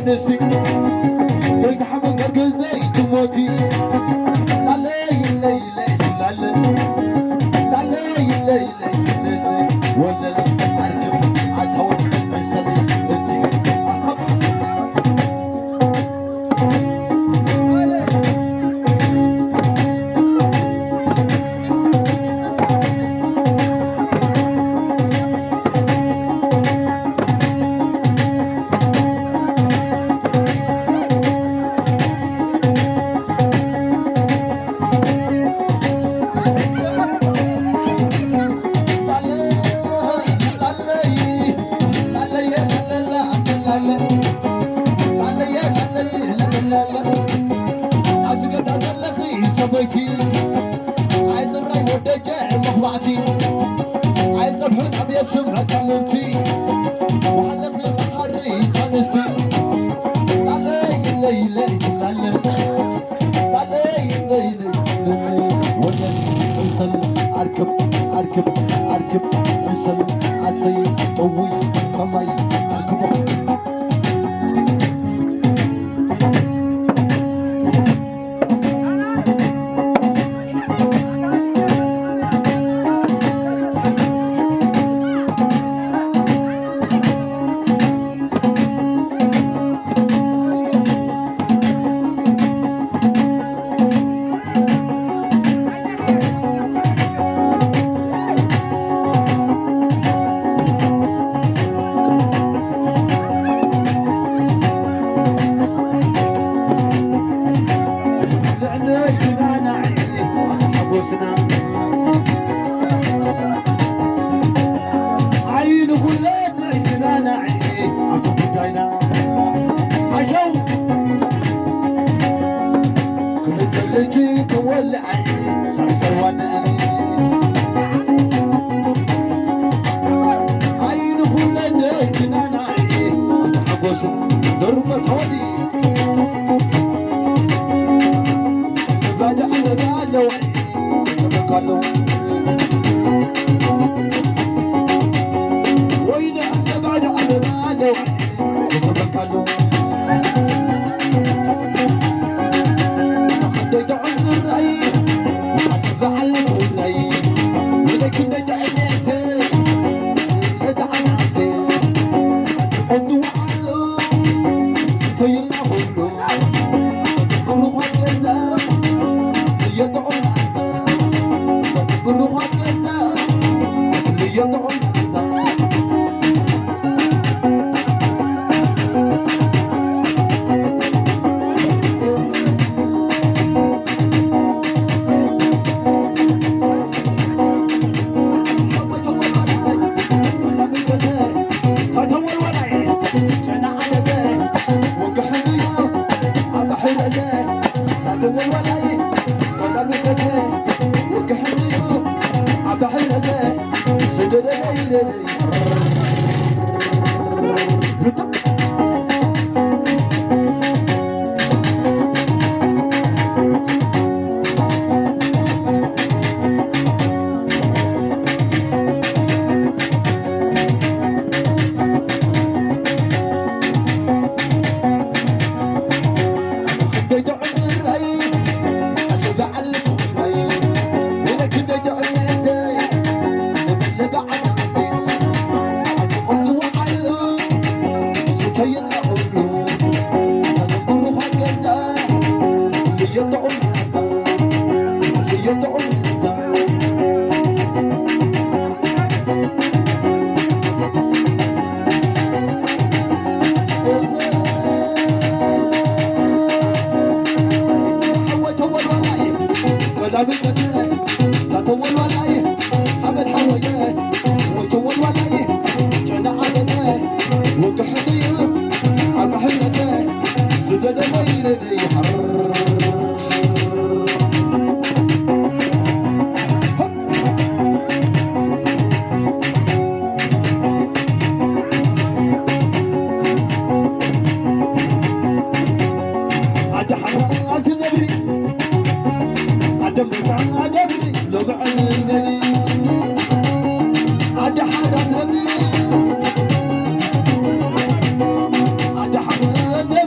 نستي زيك حمد مركز زي تموتي لا لا لا لا لا لا لا لا لا ولا أركب عتول عسل انتي بيتي عايز الراي ودجع مخبعتي عايز الحن ابيض شبهة كملتي وحلق الحري تنستي لا لا لا لا لا لا لا ولا انسل اركب انسل عسي طوي كمي اركب عد حمد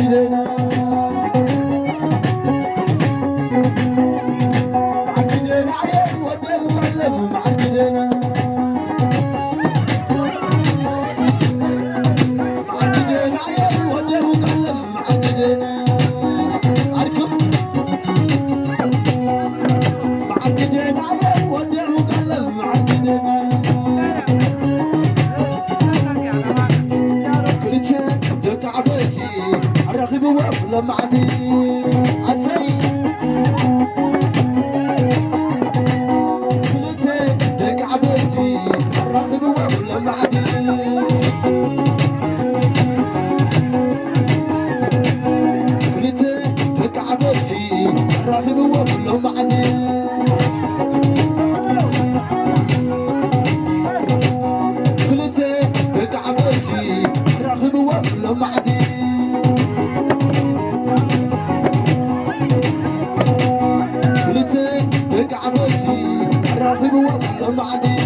معدلنا معدلنا عيب ودي مغلب معدلنا معدلنا عيب ودي مغلب معدلنا أركب معدلنا عيب ودي مغلب معدلنا الرغب وفل معدي عسي كلتي دق عبيتي الرغب وفل معدي كلتي دق عبيتي الرغب وفل معدي كلتي دق عبيتي الرغب وفل معدي الراغب والله معدي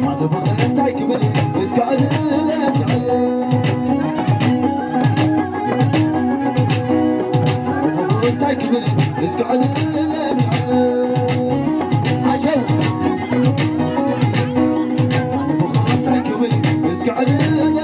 هذا بغيت تايكبل اسقعد اسقعد بغيت تايكبل اسقعد اسقعد عجب بغيت تايكبل اسقعد اسقعد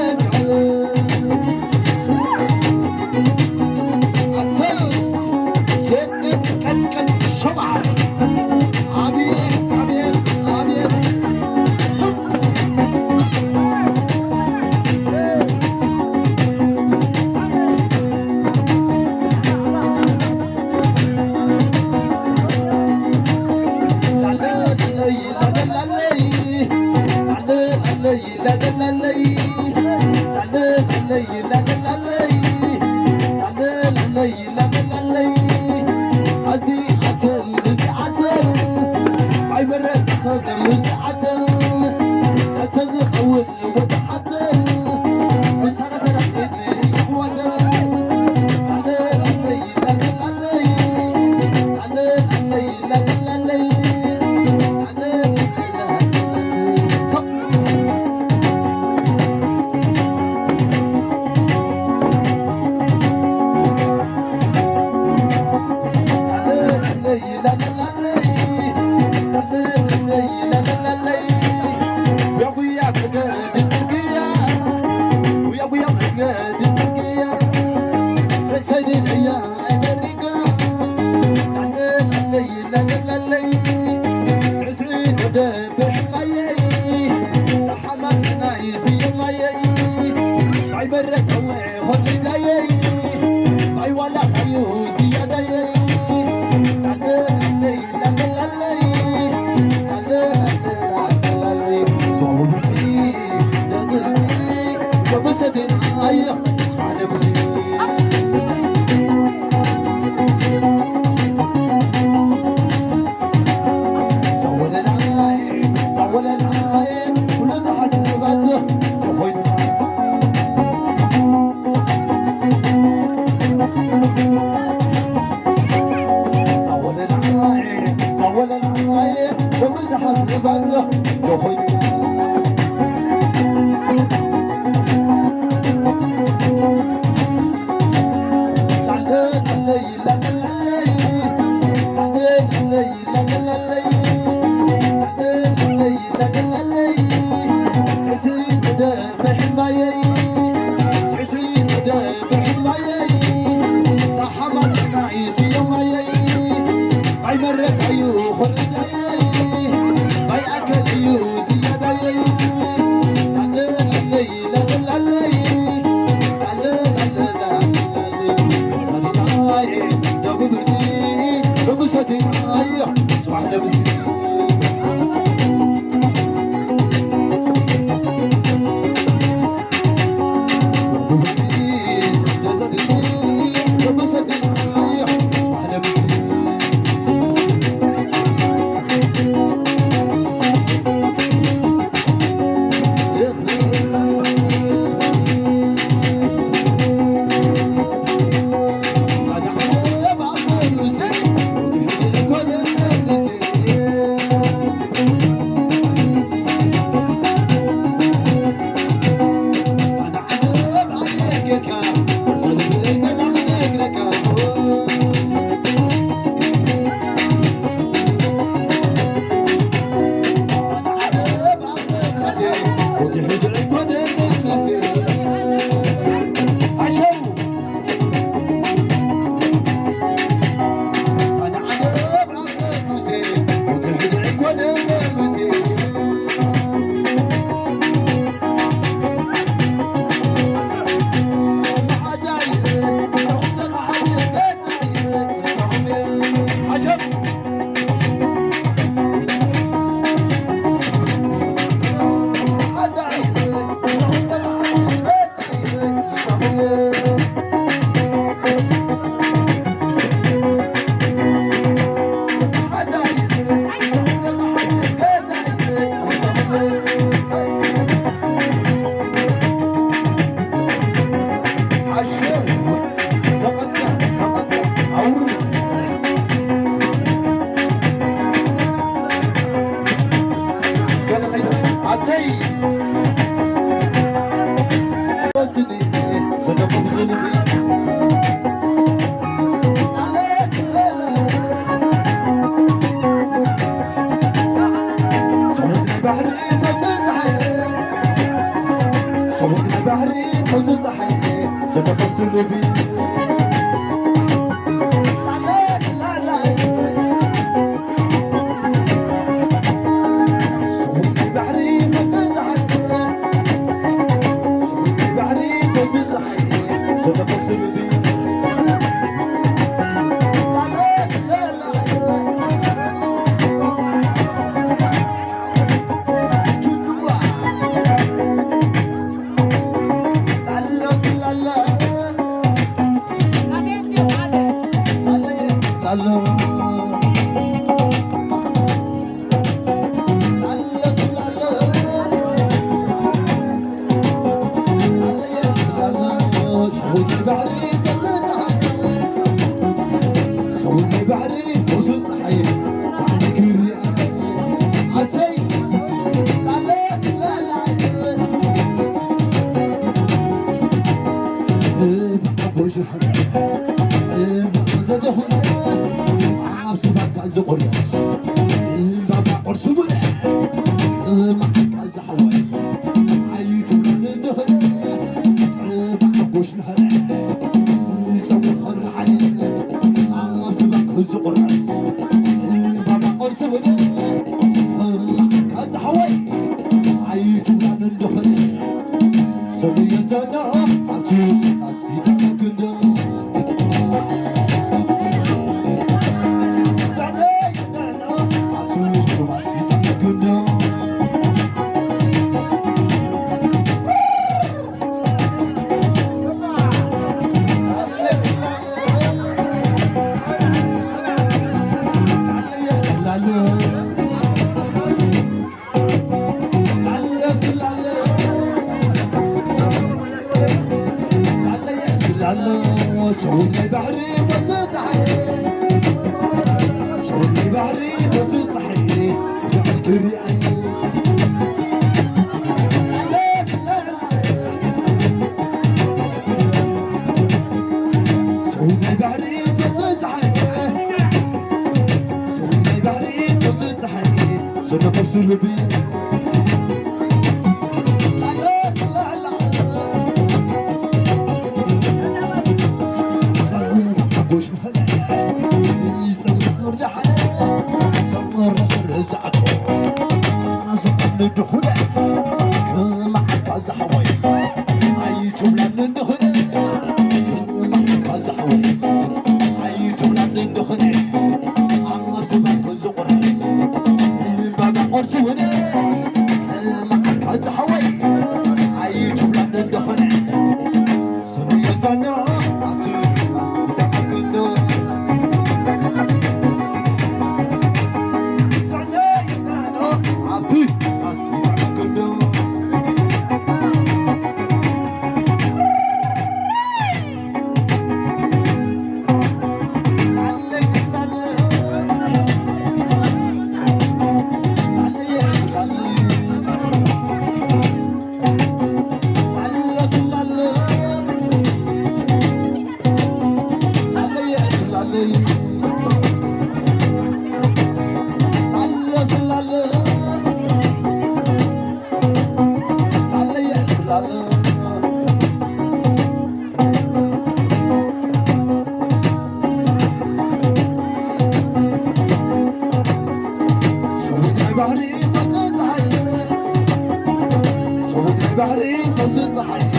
بحري تزيد حي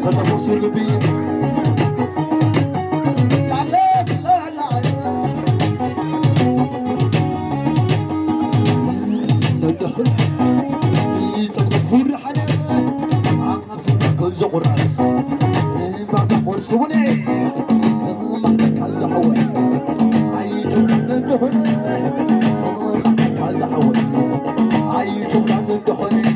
خلنا وصل بيه لا لا لا لا تدخل يتدخل حنان عم نفسك كل راس ما تقول سوني ما تكل حوي عيجو تدخل كل حوي عيجو تدخل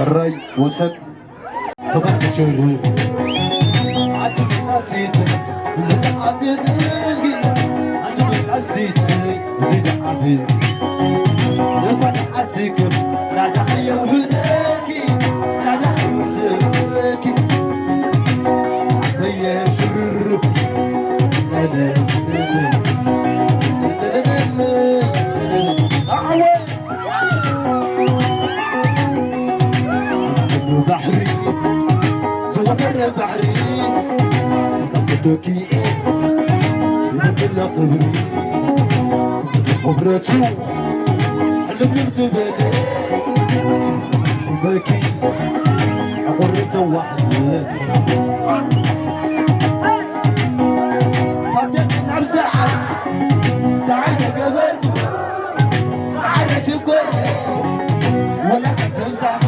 الري وسد تبشر عجب النسيت زد عتيد عجب النسيت زد عتيد لقد عسكر لا داعي وهداكي لا داعي وهداكي هيا شرر انا بحري زوفر بحري صدقتكي يبدل خبري خبرتي حلم الزبالة حبكي عقرت وحدي فردت نفسي تعالى قبلت تعالى شكر ولا تنزع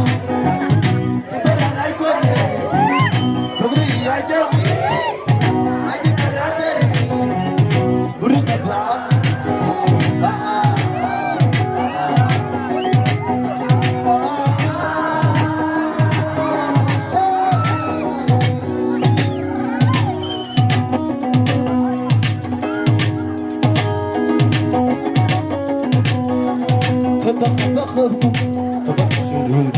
تخبخبكم تبشرون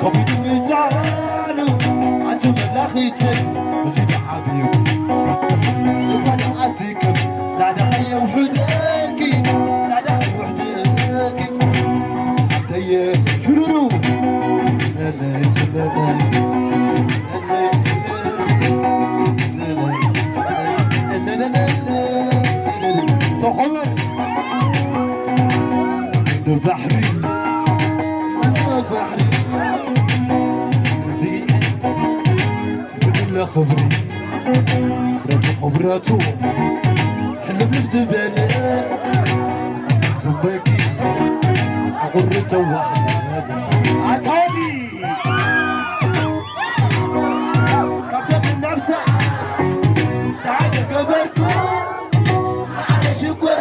كوبيد ميزانو عجب الاخيتك وزيد حبيبي يبقى عسيكم لا دخيا وحداكي لا دخيا وحداكي عبدي شرورو لا لا يسمى بحري بحري كل خبري رد خبراته حلم الزبالة زباكي غرته واحدة عطاني كابتن النفسة تعالى كبركم على شكر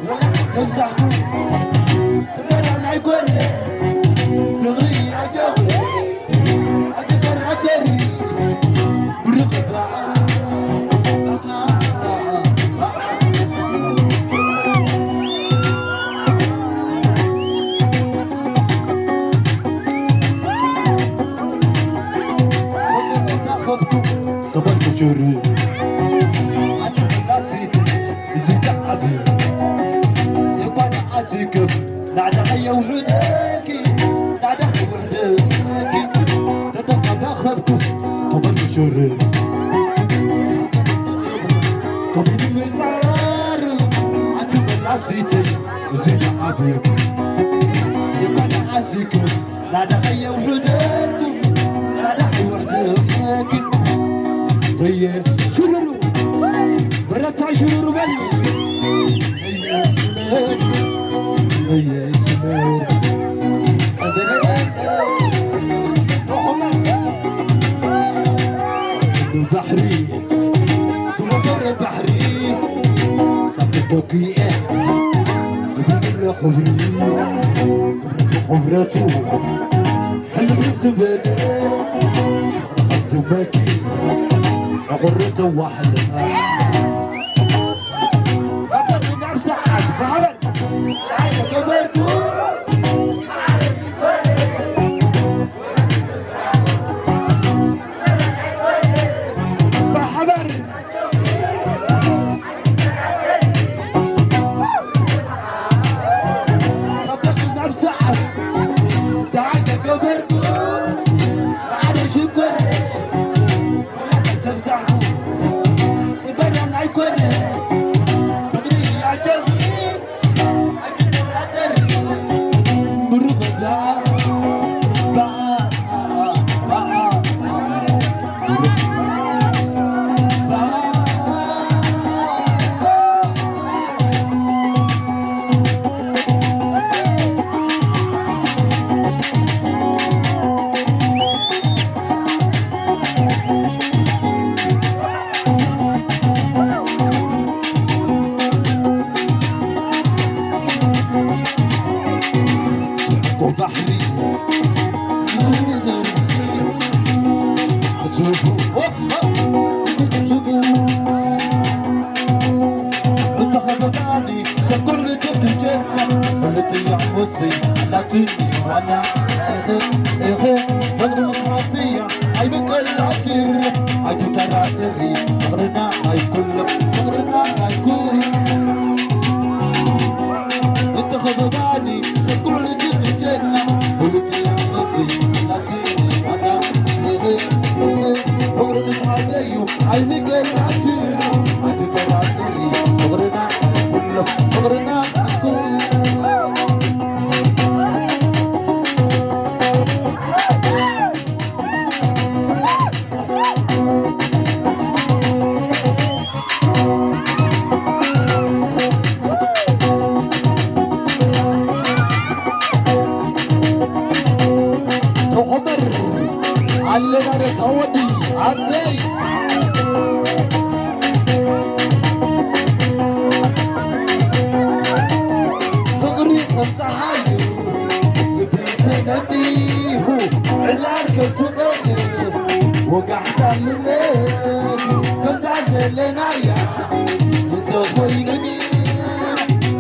ولا تمزحوا لا دخيا وحداكي لا دخي وحداكي تدخل اخذكم قبل شرير قبل المزار عجب العسيتي وزيد حبيبي يبقى انا عسيكم لا دخيا وحداكم لا دخي وحداكي طيب شرروا برا شرروا بلي يا سمير البحري سمر البحري سقط دقيقة بدل خبري خبرته حلم الزبالة زباكي غرته واحدة قبل نفسه عجبها وانا بدر مصرفية هاي بكل عصير هاي تتراتري مغرنا هاي كل مغرنا هاي كل انت خذباني سكر لجيب الجنة قلت يا نسي لا تيجي وانا بدر مصرفية هاي بكل عصير هاي تتراتري مغرنا كل مغرنا كل علنا نتودي عزيز فقري خمسة ببيت نسيه العركة تغير وقعت من الليل كم تعزل لنا يا انت خوي نقير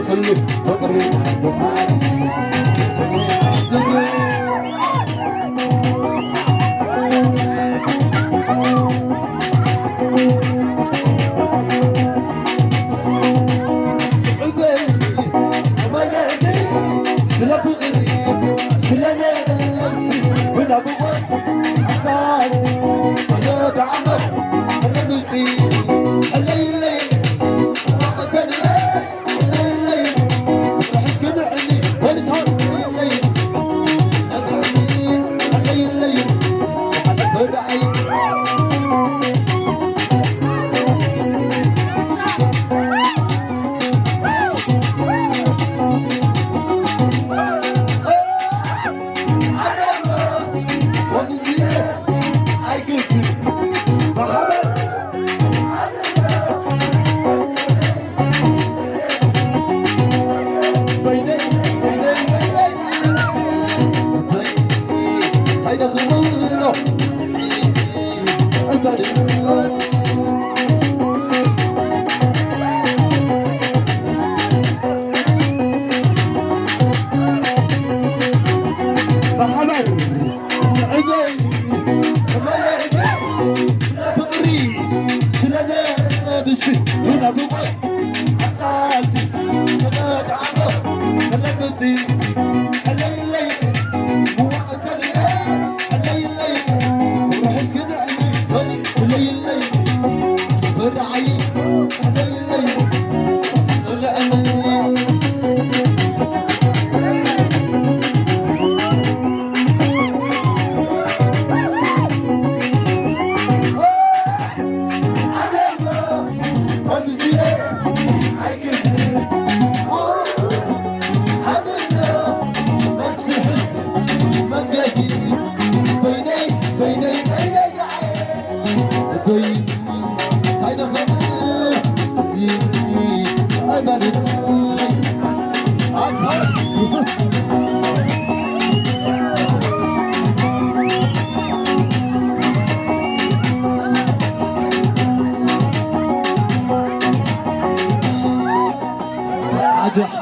كله فقري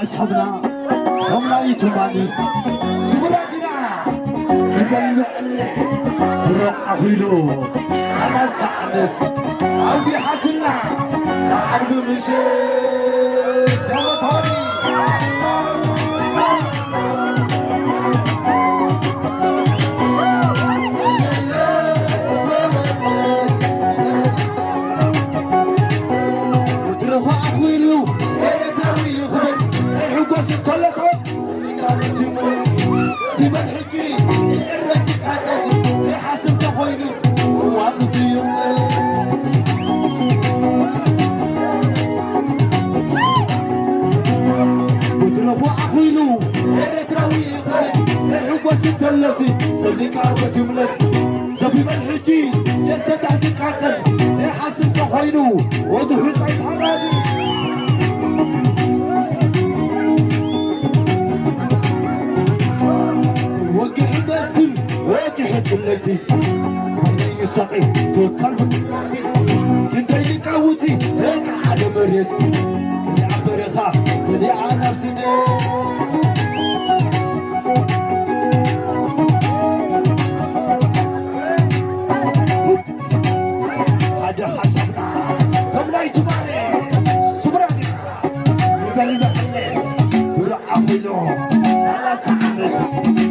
أصحابنا هم لا يتماني سبراتنا يبلغ روح أهلو سما سعدت عودي حاتنا تعرف مشي توتوني وستلسي صديق عربة يملس زبيب الحجي يستدع زكاة يحاسب تخينو ودخل عيد حرامي وقح الناسي وقح كليتي هني يساقي توكل بكلاتي كنتي يقاوتي هيك حدا مريت كني عبرخا كني على نفسي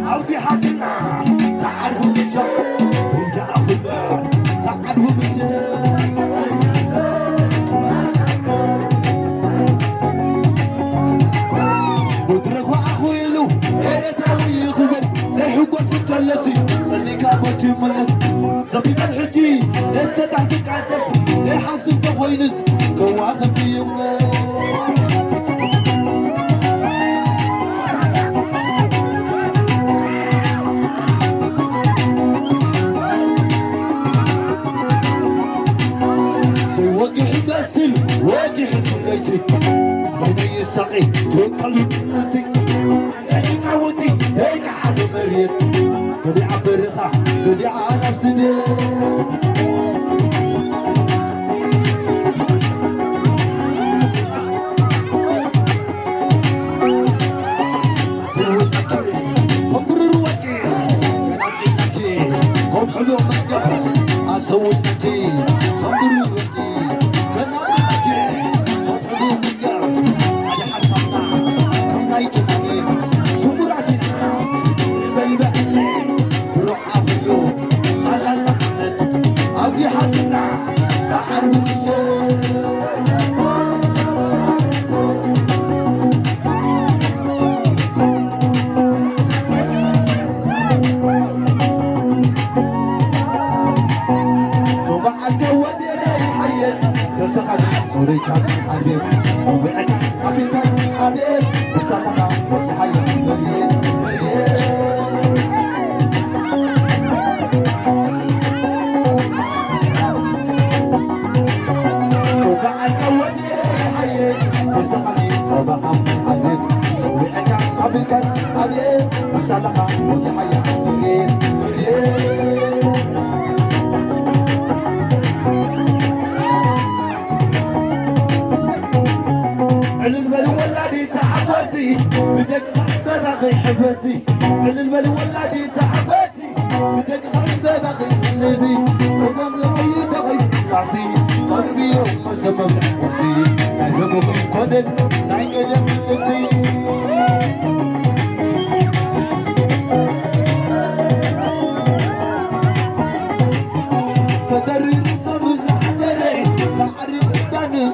عودي حاتنا تعرفوا بشر انت أخذنا تعرفوا بشر ودرخوا أخويلو هنا تراوي خبر زي حقوة ستلسي صلي كابوت يملس زبيب الحجي لسه تحسك عسس زي حاسب تخوينس كواخب في يملس واجه كليتي بني السقي توكلوا بناتي هيك عودي هيك حد مريت بدي عبرخا بدي على نفسي سويتي أمبروتي كناتي أمبروتي على حسبنا نايتني سمراتي البلبلة بروح أبلو صار سكنت أبي حدنا تعرف سوريك حبيب صبعك حبيبك حبيب بسلامة وتحية مريم وبعد ودي حيك بسلامة صباحا حبيب صبعك حبيبك حبيب بسلامة وتحية مريم المل ولادي تعبسي بدك دماغي حبسي من المل ولادي تعبسي بدك دماغي قلبي وقام لقي بغي راسي قلبي وما سبب نفسي قلبي قدك ناي قدم نفسي تدري تمز حدري تعرف داني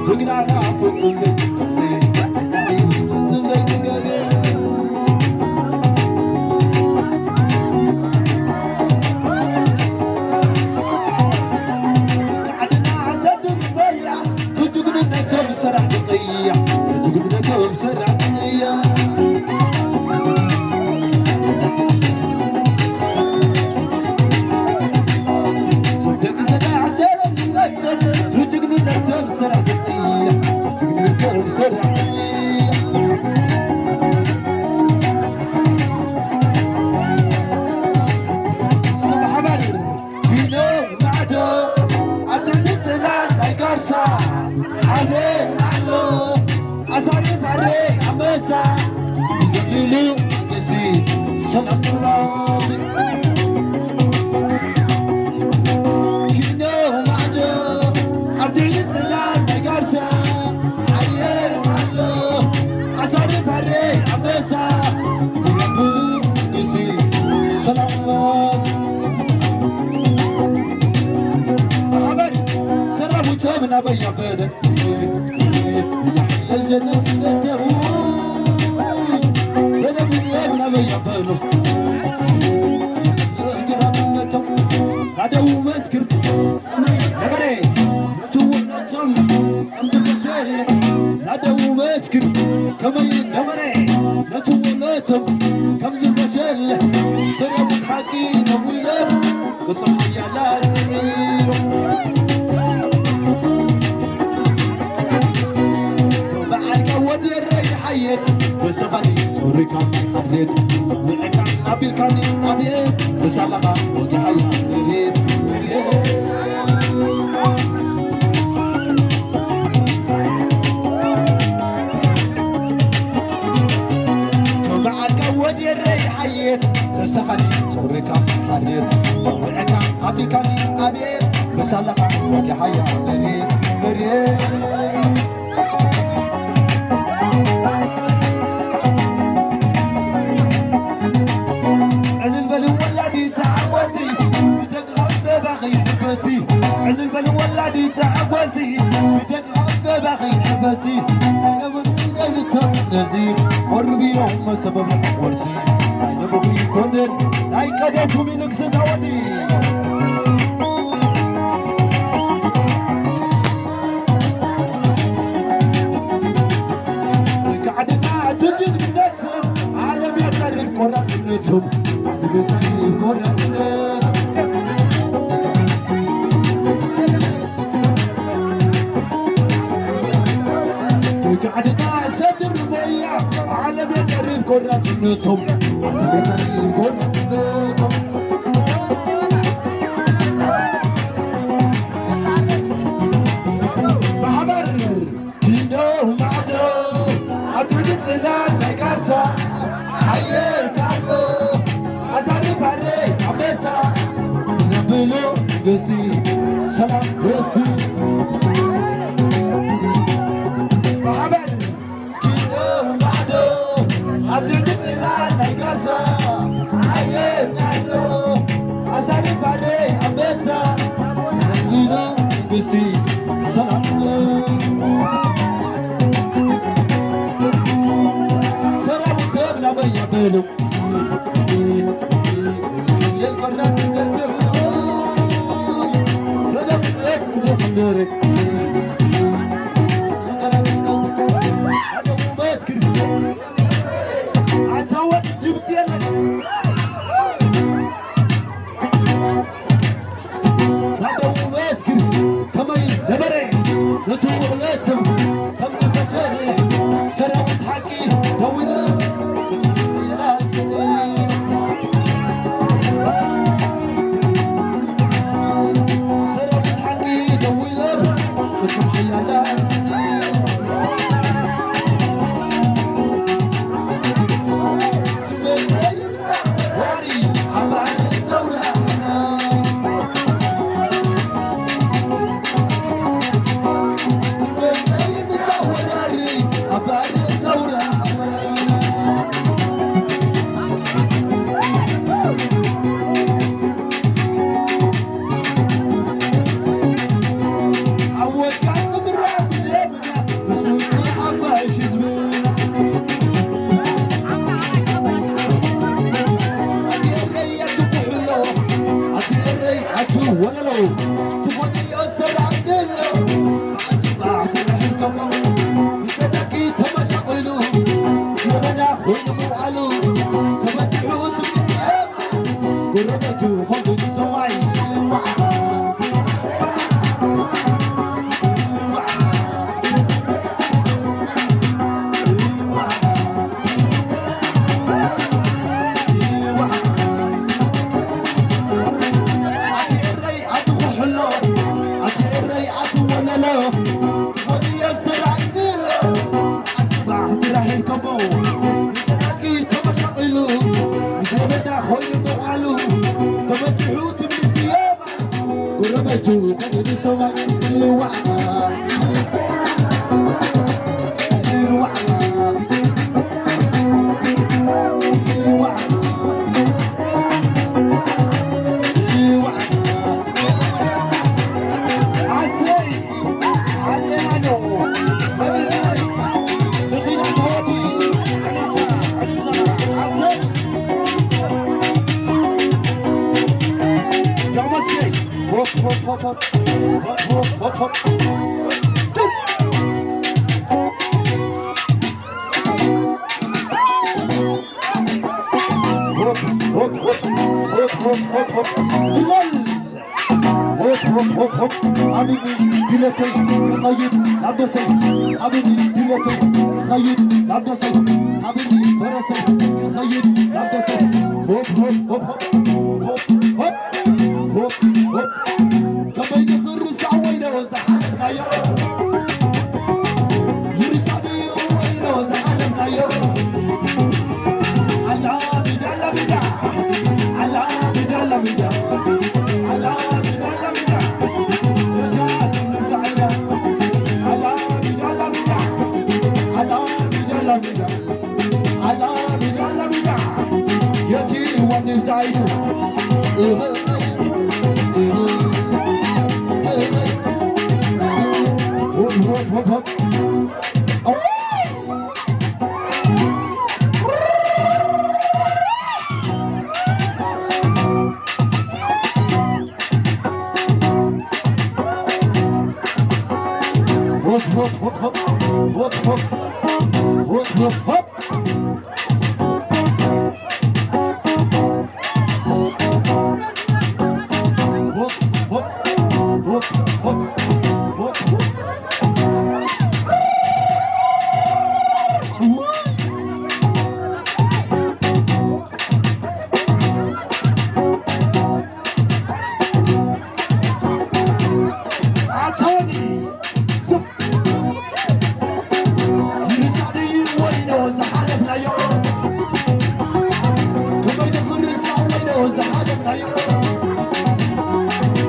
جقنا نعبد من أبي بدك الجنة جنب من أبي بدك هذا هو مسكر نبري توصل هذا هو مسكر كمان نبري نتولتم كم زبشل سرب حكي نبوله بصحي على سئير حيت واستغني سوريك حديت سمعك أبي كاني أبيت بسلامة ودي حياة مريت وبعد ودي حيت واستغني سوريك حديت سمعك أبي كاني أبيت بسلامة ودي حياة مريت عن البن ولادي تعبسي بدك عقب باقي حبسي انا من قلت نزيل قربي هم سبب ورسي انا بغي كونن لاي قدرت منك ستودي قعدنا سجد نتهم عالم يسرب قرات نتهم عالم يسرب قرات نتهم قعدنا سجر ربيع عالم يسرب قرات نتهم عالم يسرب قرات نتهم بحبر دينه معدو عدو جنسنا قصي سلام قصي محمد كيلو بعده عبد السلام نيكاسا عيب نعزو أساني فاري أبسا كيلو قصي سلام سلام تبنا بيابلو للبرنات نورك هذا ماسكر عتاوت جبسيلك هذا ماسكر كما يدبري نتوغلاتم خمسة فشاري سلامة حكي دولا ولا لو تبغني أسر عندنا أتبع تلحكم يسدكي تمشقلو شبنا خلمو علو تمتعو سبسيام قربتو فضل سواي حبيبي دلتي خيط لابسي حبيبي دلتي خيط لابسي حبيبي فرسي خيط لابسي هوب هوب هوب هوب هوب هوب هوب كما يخرس عوينا وزحلنا يا يرسعني عوينا وزحلنا يا على بدا لا بدا على بدا لا بدا على زعيم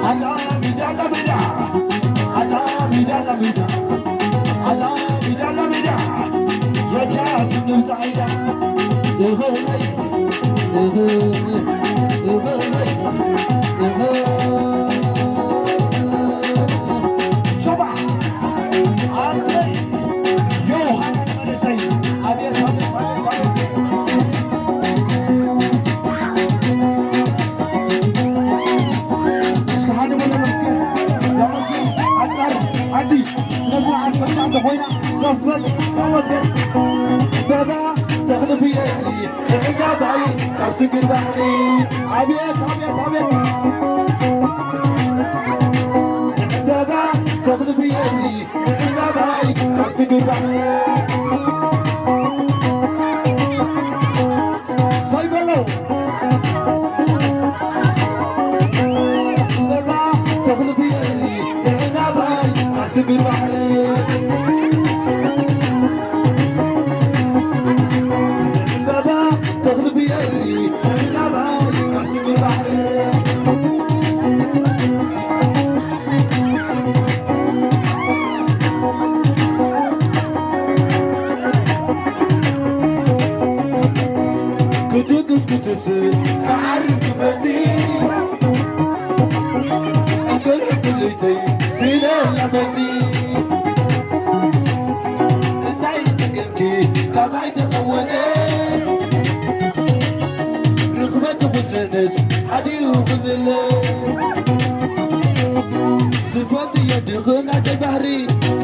I know. بابا تاخذ في يدي العقاب هاي تمسك البحري عبيط عبيط عبيط بابا تاخذ في يدي العقاب هاي تمسك البحري صيبلو بابا تاخذ في يدي العقاب هاي تمسك البحري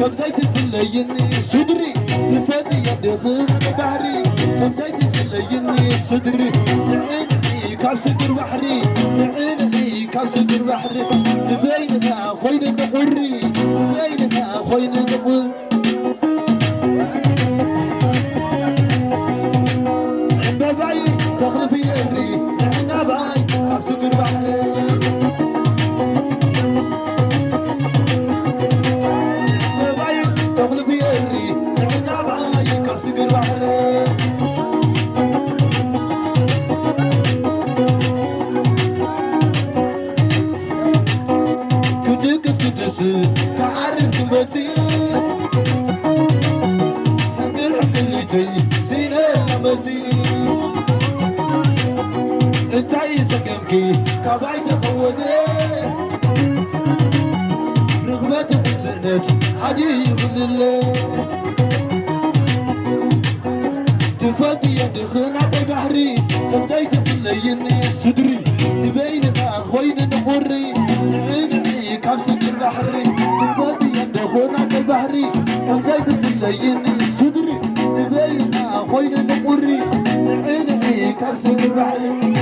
كم زيت الليني صدري تفادي يدي خير بحري كم زيت الليني صدري عيني كاب صدر بحري عيني كاب صدر بحري بينها خوين نقري بينها خوين نقول باباي تغلب يدي احنا باي كاب صدر بحري كاباي تخودي رغبتي في السنة حدي يقول الله تفادي يدي خناقي بحري كبزيت في الليني صدري تبينها خوين نقري عيني كبسة البحري تفادي يدي خناقي بحري كبزيت في الليني صدري تبينها خوين نقري عيني كبسة البحري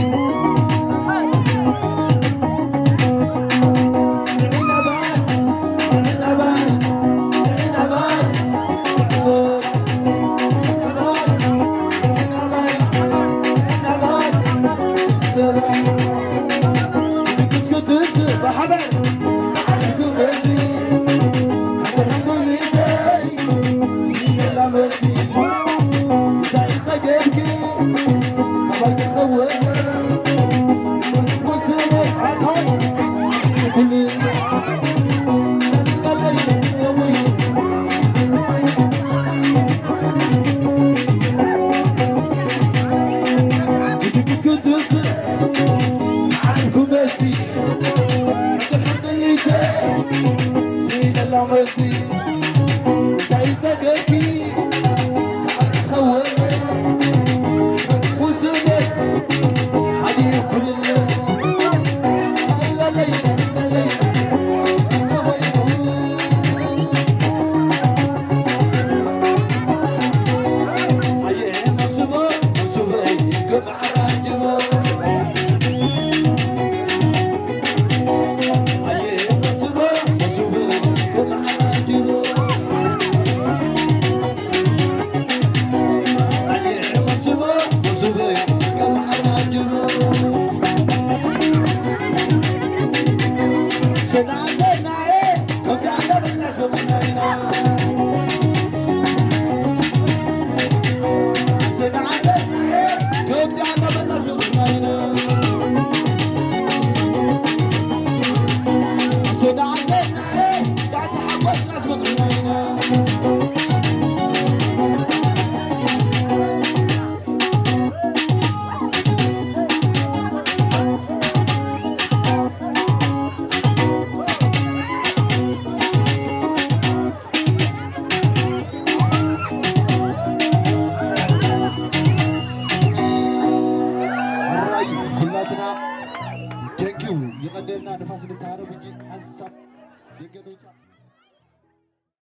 يقدوتا